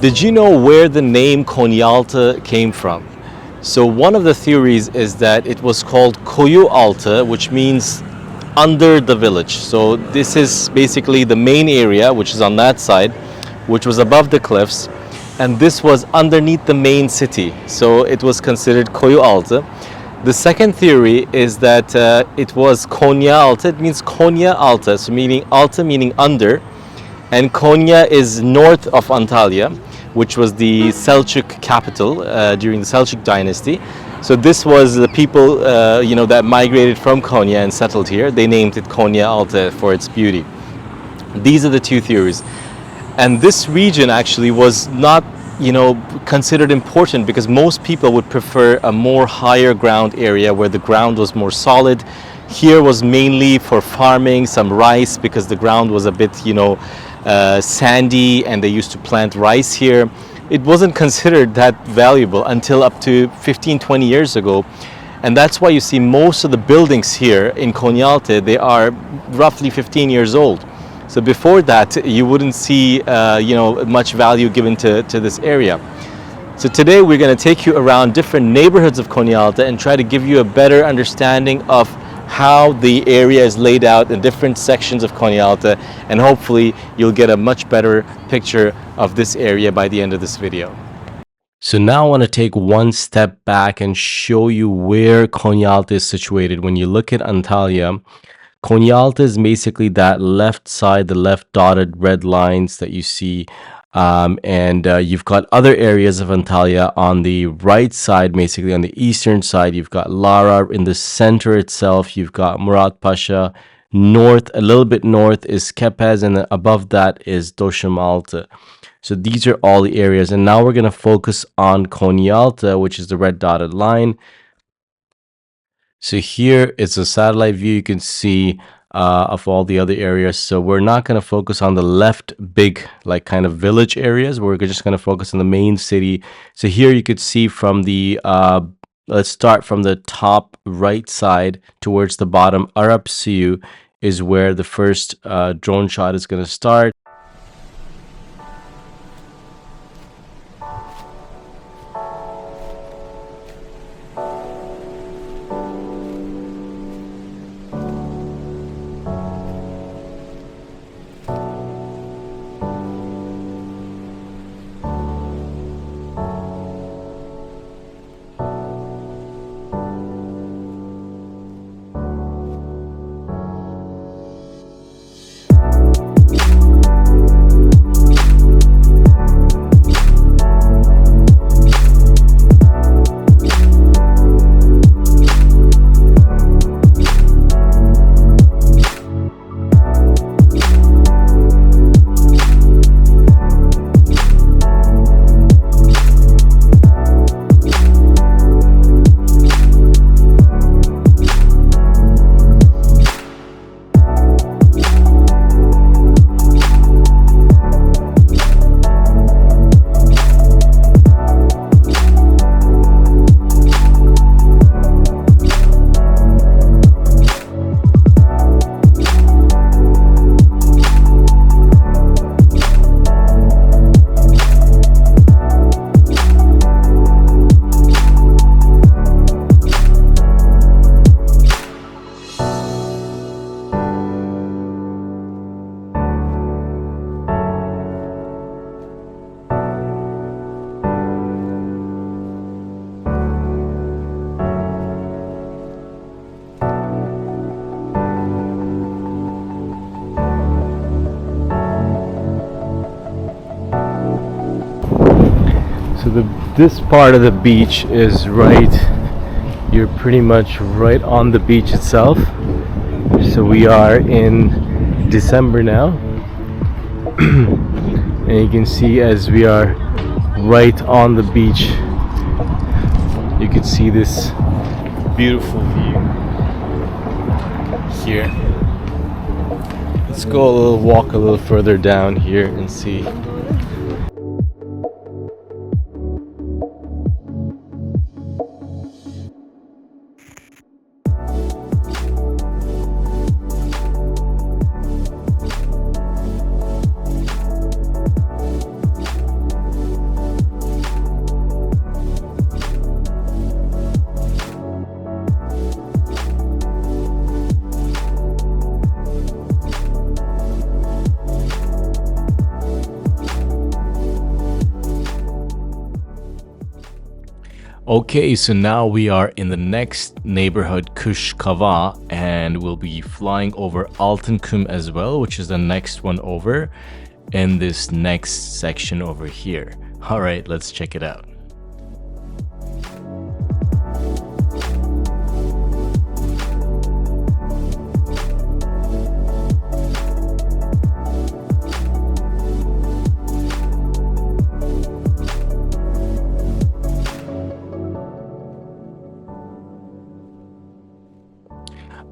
Did you know where the name Konyaaltı came from? So one of the theories is that it was called Konyaaltı, which means under the village. So this is basically the main area, which is on that side, which was above the cliffs, and this was underneath the main city. So it was considered Konyaaltı. The second theory is that it was Konyaaltı. It means Konyaaltı, so meaning Altı meaning under, and Konya is north of Antalya, which was the Selçuk capital during the Selçuk dynasty. So this was the people, that migrated from Konya and settled here. They named it Konyaaltı for its beauty. These are the two theories. And this region actually was not, considered important because most people would prefer a more higher ground area where the ground was more solid. Here was mainly for farming some rice because the ground was a bit, sandy, and they used to plant rice here. It wasn't considered that valuable until up to 15-20 years ago, and that's why you see most of the buildings here in Konyaaltı, they are roughly 15 years old. So before that you wouldn't see much value given to this area. So today we're going to take you around different neighborhoods of Konyaaltı and try to give you a better understanding of how the area is laid out in different sections of Konyaaltı, and hopefully you'll get a much better picture of this area by the end of this video. So now I want to take one step back and show you where Konyaaltı is situated. When you look at Antalya, Konyaaltı is basically that left side, the left dotted red lines that you see. And you've got other areas of Antalya on the right side, basically on the eastern side. You've got Lara in the center itself. You've got Murat Pasha. North, a little bit north is Kepez, and then above that is Doşemaltı. So these are all the areas. And now we're going to focus on Konyaaltı, which is the red dotted line. So here is a satellite view you can see of all the other areas. So we're not going to focus on the left big kind of village areas. We're just going to focus on the main city. So here you could see from the let's start from the top right side towards the bottom. Arap Suyu is where the first drone shot is going to start. This part of the beach is you're pretty much right on the beach itself. So we are in December now, and you can see as we are right on the beach, you can see this beautiful view here. Let's go walk a little further down here and see. Okay, so now we are in the next neighborhood, Kuskavagi, and we'll be flying over Altinkum as well, which is the next one over in this next section over here. All right, let's check it out.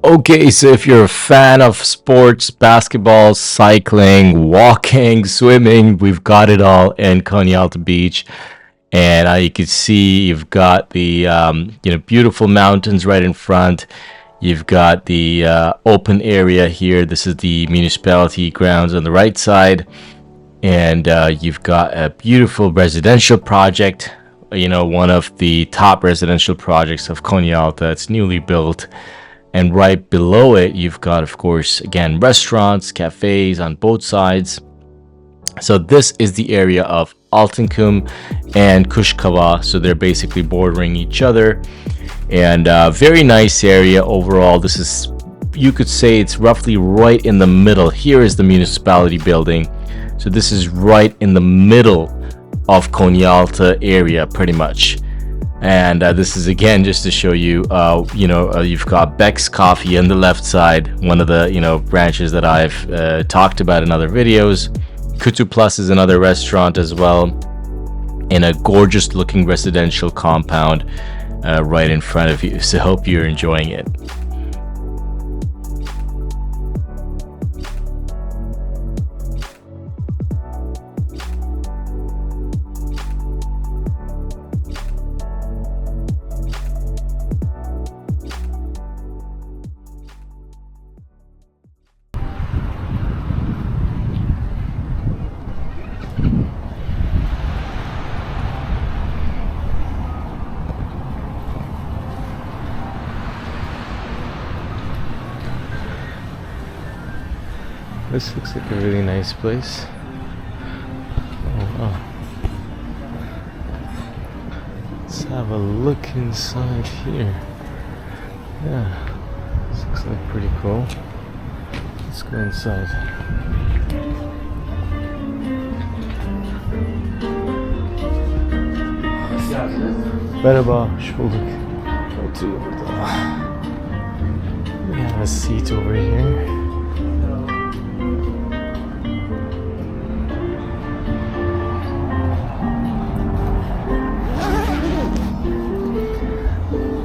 Okay, so if you're a fan of sports, basketball, cycling, walking, swimming, we've got it all in Konyaaltı Beach. And you can see you've got the beautiful mountains right in front. You've got the open area here. This is the municipality grounds on the right side. And you've got a beautiful residential project, one of the top residential projects of Konyaaltı. It's newly built. And right below it, you've got, of course, again, restaurants, cafes on both sides. So this is the area of Altinkum and Kuskavagi. So they're basically bordering each other. And very nice area overall. This is, you could say it's roughly right in the middle. Here is the municipality building. So this is right in the middle of Konyaaltı area, pretty much. And this is again just to show you, you've got Beck's Coffee on the left side, one of the branches that I've talked about in other videos. Kutu Plus is another restaurant as well, in a gorgeous looking residential compound right in front of you. So hope you're enjoying it. This looks like a really nice place. Oh wow. Let's have a look inside here. Yeah, this looks like pretty cool. Let's go inside. Merhaba, hoş bulduk. Oturuyor burada. We have a seat over here.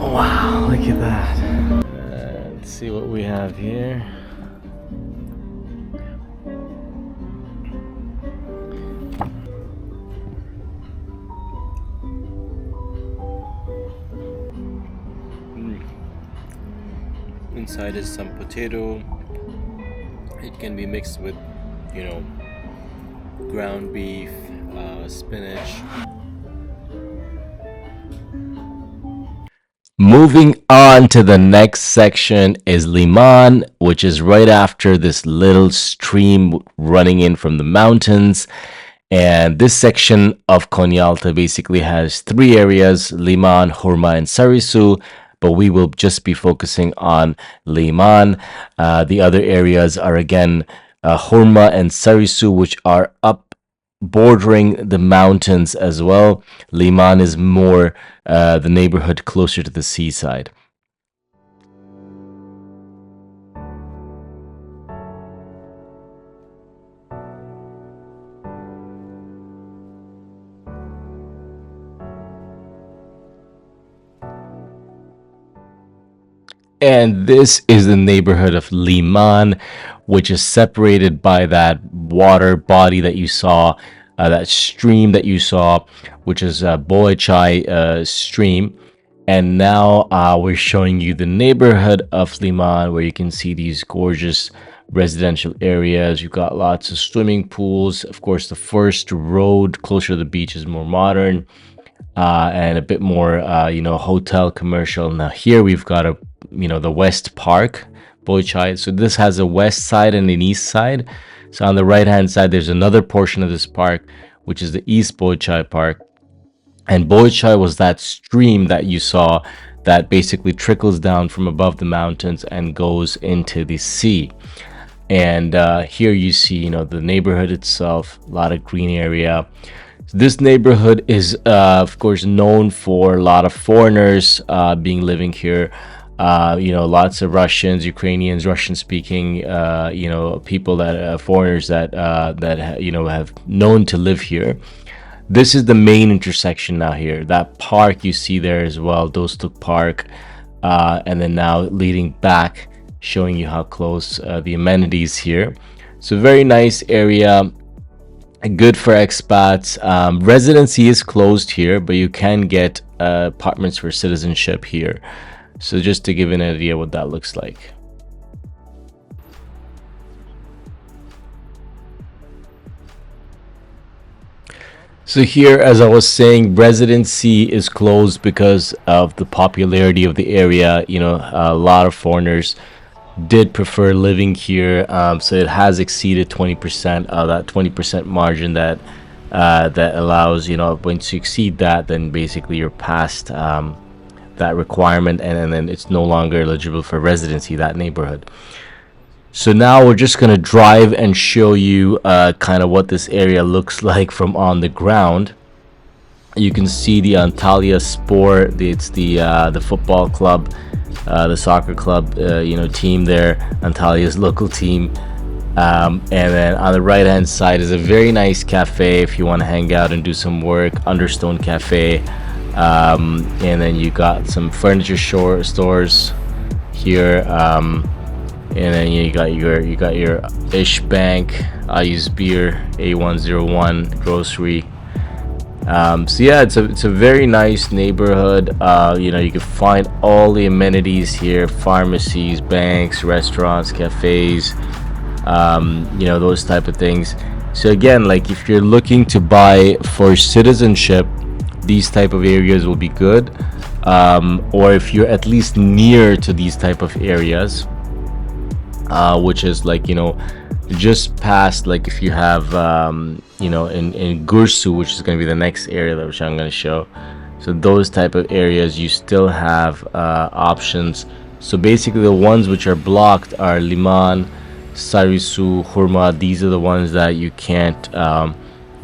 Wow, look at that. Let's see what we have here. Inside is some potato. It can be mixed with, ground beef, spinach. Moving on to the next section is Liman, which is right after this little stream running in from the mountains. And this section of Konyaaltı basically has three areas: Liman, Hurma, and Sarisu. But we will just be focusing on Liman. The other areas are again Hurma and Sarisu, which are up bordering the mountains as well. Liman is more the neighborhood closer to the seaside. And this is the neighborhood of Liman, which is separated by that water body that you saw, that stream that you saw, which is Boychai stream. And now we're showing you the neighborhood of Liman, where you can see these gorgeous residential areas. You've got lots of swimming pools. Of course, the first road closer to the beach is more modern and a bit more, hotel commercial. Now here we've got the West Park, Boychai. So this has a west side and an east side. So on the right hand side, there's another portion of this park, which is the East Boychai Park. And Boychai was that stream that you saw that basically trickles down from above the mountains and goes into the sea. And here you see, you know, the neighborhood itself, a lot of green area. This neighborhood is, of course, known for a lot of foreigners being living here. You know, lots of Russians, Ukrainians, Russian-speaking, you know, people that foreigners that you know have known to live here. This is the main intersection now here. That park you see there as well, Dostuk Park, and then now leading back, showing you how close the amenities here. So very nice area, good for expats. Residency is closed here, but you can get apartments for citizenship here. So just to give an idea what that looks like. So here, as I was saying, Residency is closed because of the popularity of the area. You know, a lot of foreigners did prefer living here, so it has exceeded 20% of that 20% margin that that allows, you know, once you exceed that, then basically you're past that requirement, and then it's no longer eligible for residency, that neighborhood. So now we're just going to drive and show you kind of what this area looks like from on the ground. You can see the Antalya Sport. It's the football club, the soccer club, you know, team there, Antalya's local team. And then on the right hand side is a very nice cafe if you want to hang out and do some work, Understone Cafe. And then you got some furniture stores here. And then you got your Ish Bank, I use beer, A101 grocery. So yeah, it's a very nice neighborhood. You know, you can find all the amenities here: pharmacies, banks, restaurants, cafes, you know, those type of things. So again, like if you're looking to buy for citizenship, these type of areas will be good. Or if you're at least near to these type of areas, which is like, you know, just past, like if you have you know, in Gursu, which is going to be the next area that which I'm going to show. So those type of areas you still have options. So basically the ones which are blocked are Liman, Sarisu, Hurma. These are the ones that you can't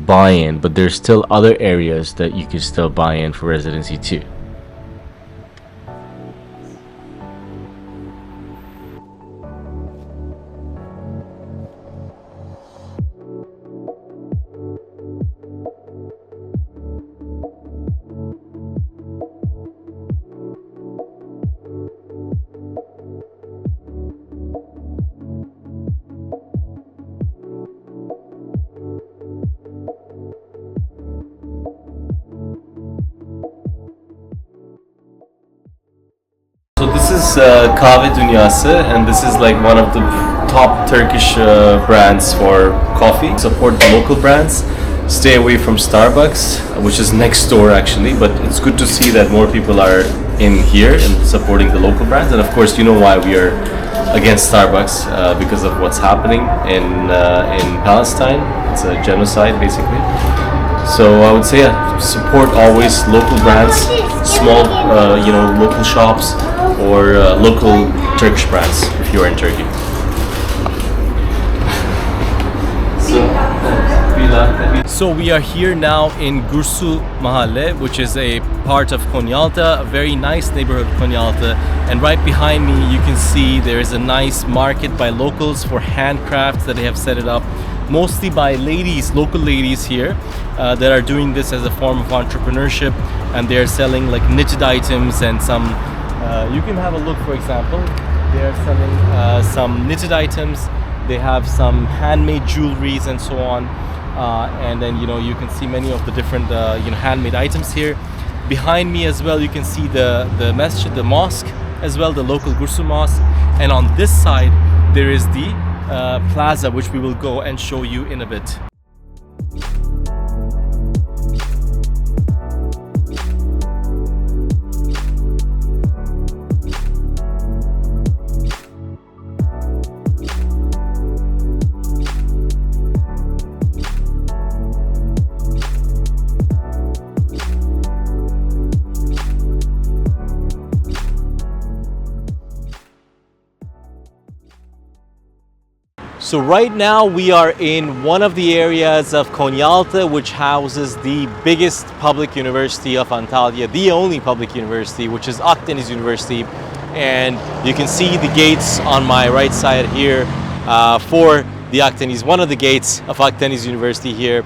buy in, but there's still other areas that you can still buy in for residency too. So this is Kahve Dünyası, and this is like one of the top Turkish brands for coffee. Support the local brands. Stay away from Starbucks, which is next door actually, but it's good to see that more people are in here and supporting the local brands. And of course, you know why we are against Starbucks, because of what's happening in Palestine. It's a genocide basically. So I would say support always local brands, small you know, local shops, or local Turkish brands if you are in Turkey. So we are here now in Gursu Mahalle, which is a part of Konyaaltı, a very nice neighborhood of Konyaaltı. And right behind me you can see there is a nice market by locals for handcrafts that they have set it up, mostly by ladies, local ladies here, that are doing this as a form of entrepreneurship, and they are selling like knitted items and some you can have a look. For example, they are selling some knitted items, they have some handmade jewelries and so on, and then, you know, you can see many of the different you know, handmade items here. Behind me as well you can see the masjid, the mosque as well, the local Gursu mosque, and on this side there is the plaza, which we will go and show you in a bit. So right now we are in one of the areas of Konyaaltı, which houses the biggest public university of Antalya, the only public university, which is Akdeniz University. And you can see the gates on my right side here for the Akdeniz, one of the gates of Akdeniz University here.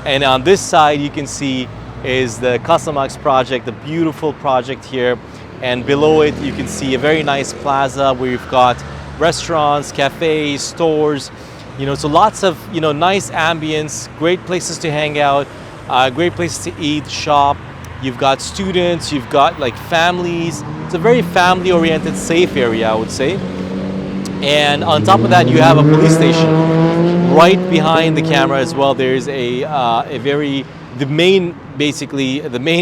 And on this side you can see is the Casamax project, the beautiful project here. And below it you can see a very nice plaza where you've got restaurants, cafes, stores, so lots of nice ambience, great places to hang out, great places to eat, shop. You've got students, you've got like families. It's a very family oriented, safe area, I would say. And on top of that you have a police station right behind the camera as well. There's the main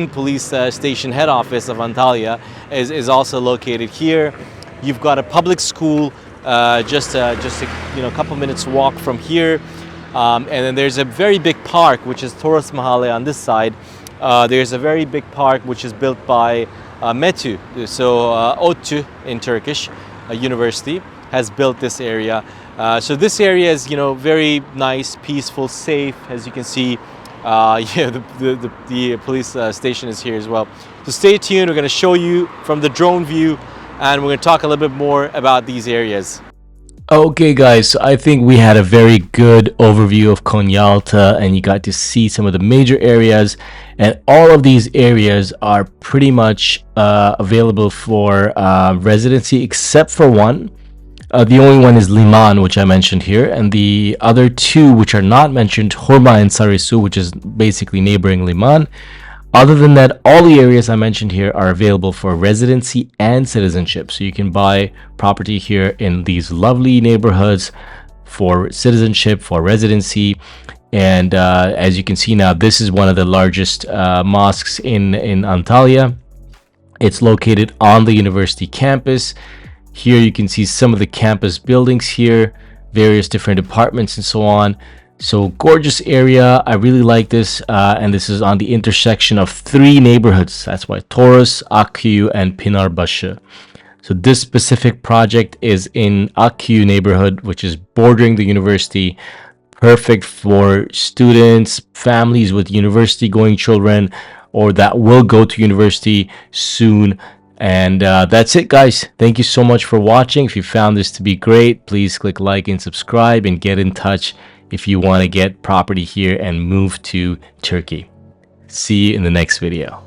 police station head office of Antalya is also located here. You've got a public school just a couple minutes walk from here, and then there's a very big park which is Toros Mahalle on this side. There's a very big park which is built by METÜ, so ODTÜ in Turkish, a university has built this area. So this area is very nice, peaceful, safe. As you can see, the police station is here as well. So stay tuned, we're going to show you from the drone view, and we're going to talk a little bit more about these areas. Okay guys, so I think we had a very good overview of Konyaaltı, and you got to see some of the major areas, and all of these areas are pretty much available for residency except for one. The only one is Liman, which I mentioned here, and the other two which are not mentioned, Hurma and Sarısu, which is basically neighboring Liman. Other than that, all the areas I mentioned here are available for residency and citizenship. So you can buy property here in these lovely neighborhoods for citizenship, for residency. And as you can see now, this is one of the largest mosques in Antalya. It's located on the university campus. Here you can see some of the campus buildings here, various different apartments and so on. So gorgeous area. I really like this, and this is on the intersection of three neighborhoods. That's why Toros, Akyu, and Pınarbaşı. So this specific project is in Akyu neighborhood, which is bordering the university. Perfect for students, families with university going children, or that will go to university soon. And that's it, guys. Thank you so much for watching. If you found this to be great, please click like and subscribe, and get in touch if you want to get property here and move to Turkey. See you in the next video.